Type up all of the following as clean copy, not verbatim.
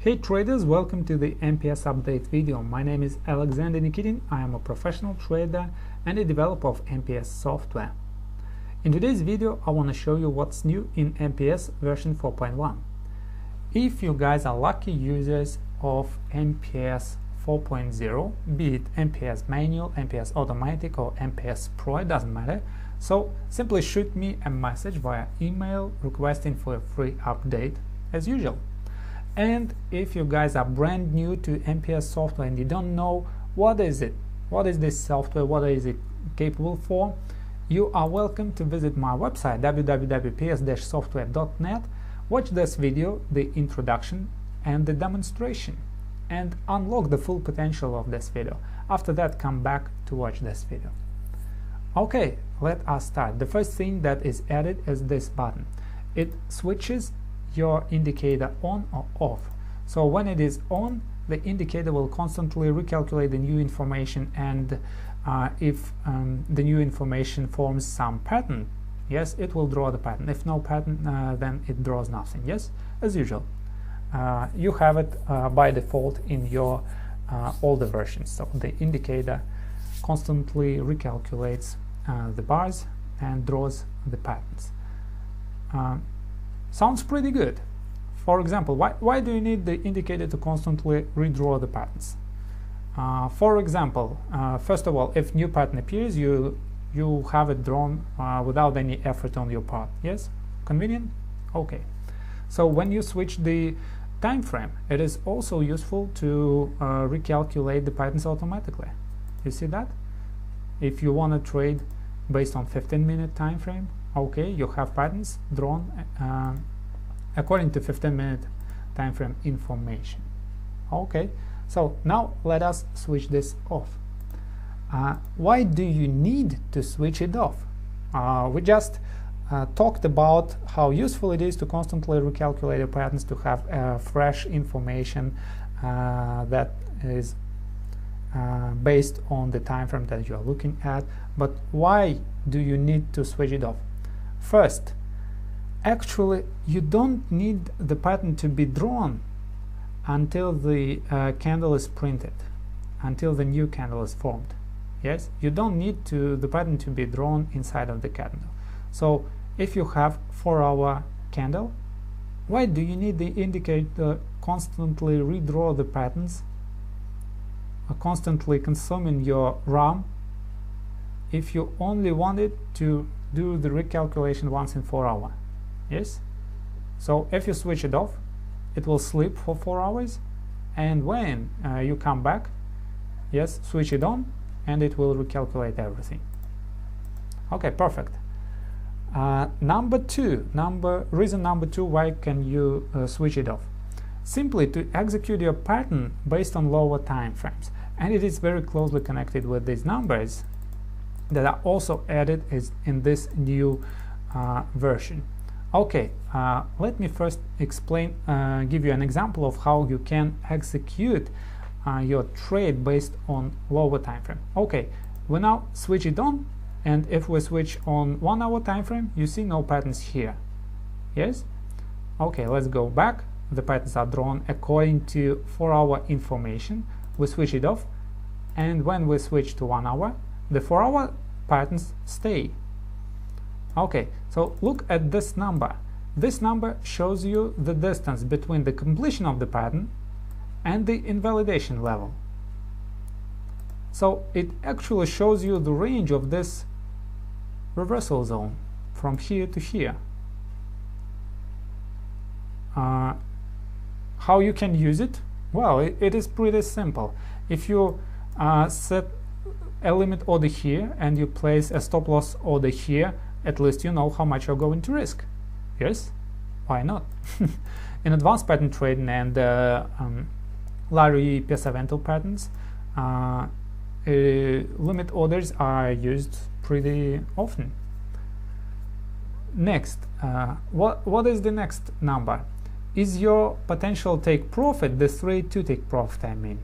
Hey traders, welcome to the MPS update video. My name is Alexander Nikitin. I am a professional trader and a developer of MPS software. In today's video, I want to show you what's new in MPS version 4.1. If you guys are lucky users of MPS 4.0, be it MPS manual, MPS automatic or MPS Pro, it doesn't matter. So simply shoot me a message via email requesting for a free update as usual. And if you guys are brand new to MPS software and you don't know what is it, what is this software, what is it capable for, you are welcome to visit my website www.ps-software.net, watch this video, the introduction and the demonstration, and unlock the full potential of this video. After that, come back to watch this video. Okay, let us start. The first thing that is added is this button. It switches your indicator on or off. So when it is on, the indicator will constantly recalculate the new information, and if the new information forms some pattern, yes, it will draw the pattern. If no pattern, then it draws nothing. Yes, as usual. You have it by default in your older versions. So the indicator constantly recalculates the bars and draws the patterns. Sounds pretty good. For example, why do you need the indicator to constantly redraw the patterns? For example, first of all, if new pattern appears, you have it drawn without any effort on your part. Yes? Convenient? Okay. So when you switch the time frame, it is also useful to recalculate the patterns automatically. You see that? If you want to trade based on 15-minute time frame, okay, you have patterns drawn according to 15-minute time frame information. Okay, so now let us switch this off. Why do you need to switch it off? We just talked about how useful it is to constantly recalculate your patterns, to have fresh information that is based on the time frame that you are looking at. But why do you need to switch it off? First, actually, you don't need the pattern to be drawn until the candle is printed, until the new candle is formed. Yes, you don't need the pattern to be drawn inside of the candle. So if you have 4-hour candle, why do you need the indicator constantly redraw the patterns, constantly consuming your RAM, if you only wanted to do the recalculation once in 4 hours? Yes, so if you switch it off, it will sleep for 4 hours, and when you come back, yes, switch it on and it will recalculate everything. Okay, perfect. Reason number two, why can you switch it off? Simply to execute your pattern based on lower time frames, and it is very closely connected with these numbers that are also added in this new version. Okay, let me first explain, give you an example of how you can execute your trade based on lower time frame. Okay, we now switch it on, and if we switch on 1 hour time frame, you see no patterns here. Yes? Okay, let's go back. The patterns are drawn according to 4-hour information. We switch it off, and when we switch to 1 hour, the 4-hour patterns stay. Okay, so look at this number. This number shows you the distance between the completion of the pattern and the invalidation level. So it actually shows you the range of this reversal zone from here to here. How you can use it? Well, it is pretty simple. If you set a limit order here and you place a stop loss order here, at least you know how much you're going to risk. Yes? Why not? In advanced pattern trading and Larry Pesavento patterns, limit orders are used pretty often. Next, what is the next number? Is your potential take profit the straight to take profit, I mean?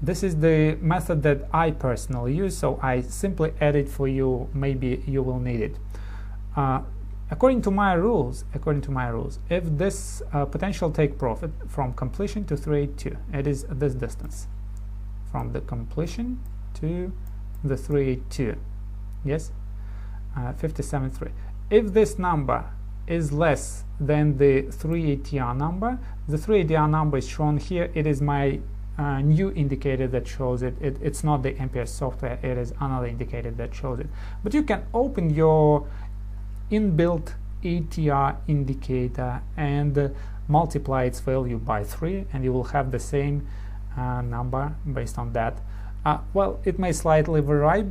This is the method that I personally use, so I simply add it for you. Maybe you will need it. according to my rules, if this potential take profit from completion to 382, it is this distance from the completion to the 382, yes, 57.3. If this number is less than the 380R number, the 380R number is shown here. It is my new indicator that shows it. It's not the MPS software, it is another indicator that shows it. But you can open your inbuilt ATR indicator and multiply its value by 3, and you will have the same number based on that. Well, it may slightly vary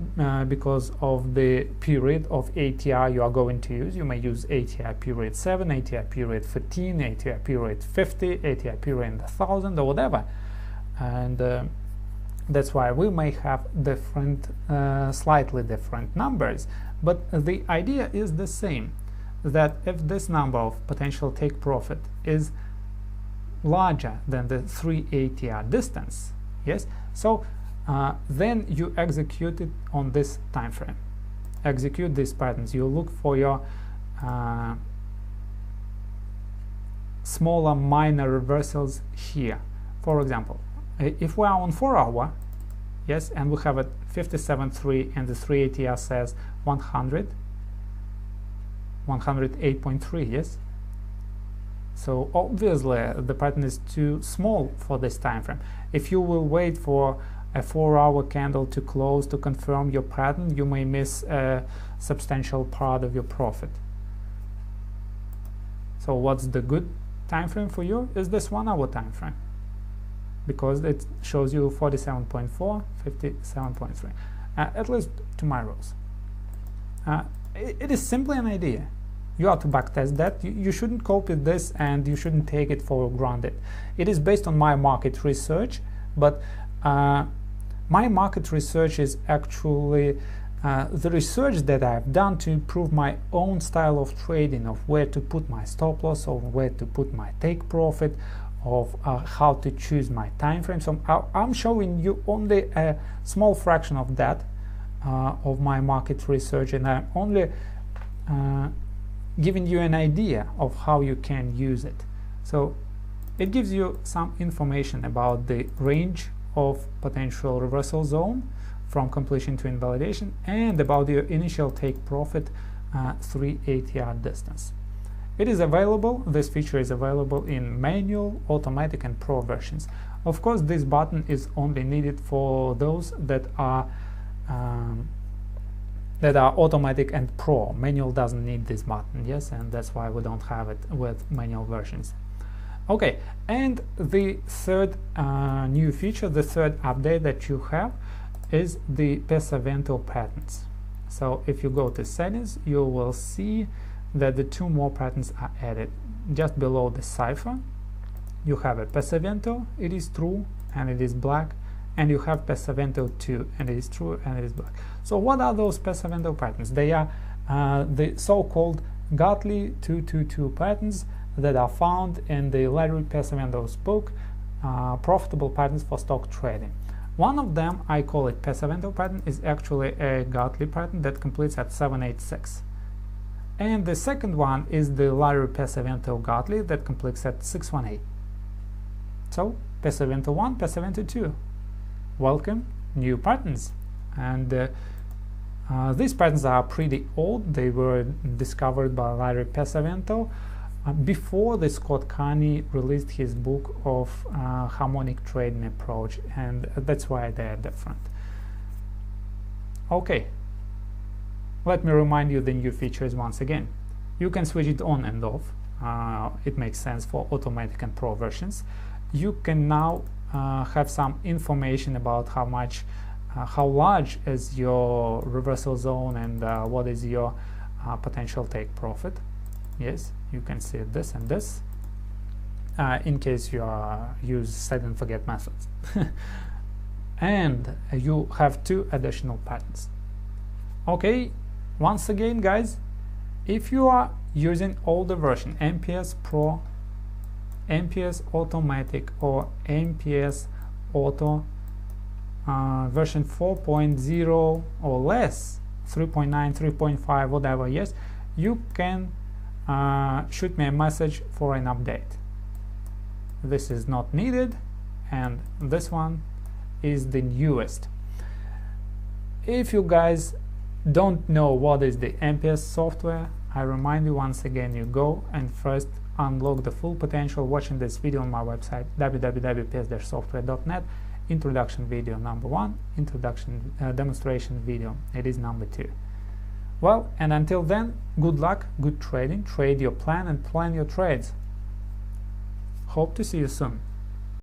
because of the period of ATR you are going to use. You may use ATR period 7, ATR period 14, ATR period 50, ATR period 1000 or whatever. And that's why we may have different, slightly different numbers. But the idea is the same, that if this number of potential take profit is larger than the 380R distance, yes, so then you execute it on this time frame. Execute these patterns. You look for your smaller minor reversals here. For example, if we are on 4 hour, yes, and we have a 57.3 and the 380R says 108.3, yes, so obviously the pattern is too small for this time frame. If you will wait for a 4-hour candle to close to confirm your pattern, you may miss a substantial part of your profit. So what's the good time frame for you? Is this 1 hour time frame, because it shows you 47.4, 57.3, at least to my rules. It is simply an idea. You have to backtest that. You shouldn't copy this and you shouldn't take it for granted. It is based on my market research, but my market research is actually the research that I've done to improve my own style of trading, of where to put my stop loss, or where to put my take profit, of how to choose my time frame. So I'm showing you only a small fraction of that, of my market research, and I'm only giving you an idea of how you can use it. So it gives you some information about the range of potential reversal zone from completion to invalidation, and about your initial take profit 380R distance. It is available, this feature is available in manual, automatic and pro versions. Of course, this button is only needed for those that are automatic and pro. Manual doesn't need this button, yes, and that's why we don't have it with manual versions. Okay, and the third new feature, the third update that you have is the Pesavento patterns. So if you go to settings, you will see that the 2 more patterns are added. Just below the cipher, you have a Pesavento, it is true and it is black, and you have Pesavento 2, and it is true and it is black. So what are those Pesavento patterns? They are the so-called Gartley 222 patterns that are found in the Larry Pesavento's book, Profitable Patterns for Stock Trading. One of them, I call it Pesavento pattern, is actually a Gartley pattern that completes at 786. And the second one is the Larry Pesavento Gartley that completes at 618. So Pesavento 1, Pesavento 2. Welcome, new patterns. And these patterns are pretty old. They were discovered by Larry Pesavento before the Scott Carney released his book of harmonic trading approach, and that's why they are different. Okay, let me remind you the new features once again. You can switch it on and off. It makes sense for automatic and pro versions. You can now have some information about how large is your reversal zone and what is your potential take profit. Yes, you can see this and this in case you use set and forget methods. And you have 2 additional patterns. Okay, once again guys, if you are using older version, MPS Pro, MPS Automatic or MPS Auto version 4.0 or less, 3.9, 3.5, whatever, yes, you can shoot me a message for an update. This is not needed, and this one is the newest. If you guys don't know what is the MPS software, I remind you once again, you go and first unlock the full potential watching this video on my website www.ps-software.net. Introduction video number 1, introduction demonstration video, it is number 2. Well, and until then, good luck, good trading, trade your plan and plan your trades. Hope to see you soon.